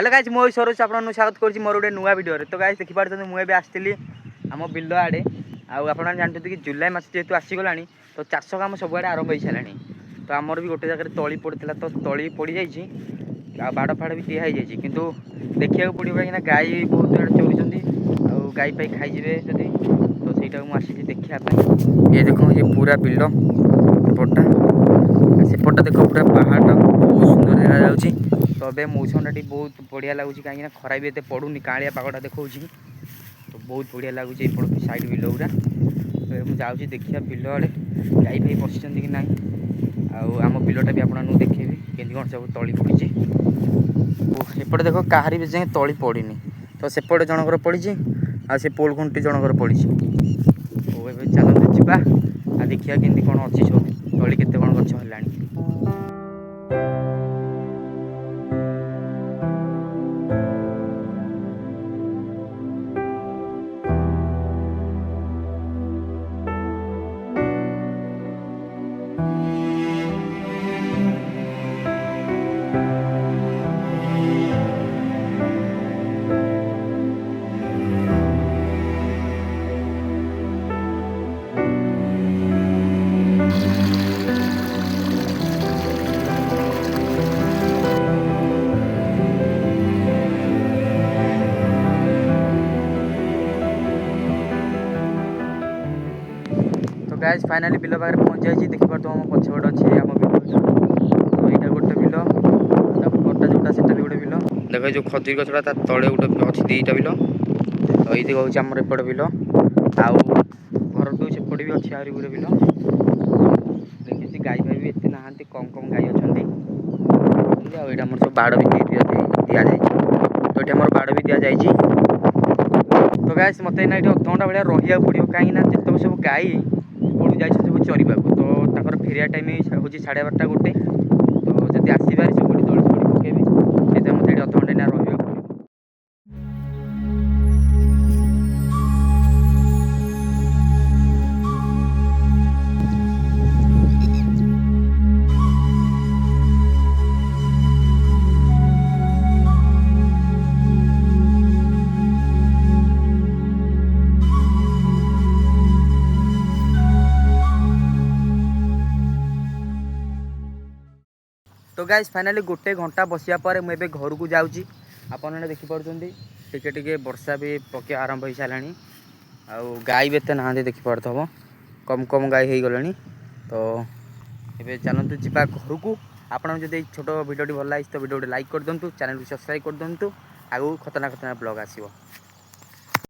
Hello guys मो सरोज आपन स्वागत करछि मोर गोटे नुआ वीडियो रे। तो गाइस देखि पारछन मु एबे आस्थिली हम बिल आड़े आपन जानते कि जुलाई मास जेतु आसी गलानी तो चाष काम सब आड़े आरंभ हो सारानी। तो आमर भी गोटे जगह तली पड़ता तो तली पड़ जाइए बाड़ फाड़ भी दिया जाइए किंतु देखा पड़ो कहीं गाई बहुत आड़े चोरी गाई पाई खाईजे जदि तो सहीटा मुझे देखापी। ये देख ये पूरा बिल सेपटा सेपटा देख पूरा पहाड़ बहुत सुंदर देखा जाउछि। तो अबे मौसम टी बहुत बढ़िया लगुच कहीं खरा भी एत पड़ूनी कालिया पागटा देखा तो बहुत बढ़िया लगुच साइड बिल गुरा। तो मुझे जाऊँगी देखिए बिल आड़े गाई फाई पशि कि ना आम बिलटा भी आपको देखेबी केमती कौन सब तली पड़ी। एपटे देख कहारी भी जाए तली पड़ी तो सेपटे जनकर पड़ी आ से पोल खुंटी जनकर पड़ी। चलते जावा आ देखिए केमती कौन अच्छी सब तली केते कौन गछ है। गाइस फाइनाली बिल पाखे पहुँच जाइए देखी पार तुम पछपट अच्छे आम बिल तो यहाँ गोटे बिल बटा जोटा से भी गोटे बिल देख जो खजुरी गछटा तले गोटे अच्छी दुईटा बिल तो ये हूँ आम एपट बिल आउ घर टू सेपटे भी अच्छी आहरी गोटे बिल देखिए गाई फाई भी एत ना कम कम गाई अच्छा यहाँ सब बाड़ भी दि जाए तो ये बाड़ भी दि जाए। तो गाइस मत ना ये अधघंटा भाया रहा पड़ो कहीं जितने सब गाई पड़ जाए सब चरवा तो फेरिया टाइम हूँ 12:30 गोटे तो जब आसबार सब दौड़ी दौड़ी पकेबे से मत अधघंटे ना रहा। तो गाइस फाइनाली गोटे घंटा बसिया पर मुझे घर को जाऊँगी आपने देखिपे टे वर्षा भी पके आरंभ हो सारा गाई भी एत ना देखिपे कम कम गाई हो गले। तो ये चलतु जा घर को आपन जब छोट भिडियो भल लगे तो भिडियो लाइक कर दिंतु चैनल को सब्सक्राइब कर दिंतु आगू खतरनाक खतरनाक ब्लॉग आसो।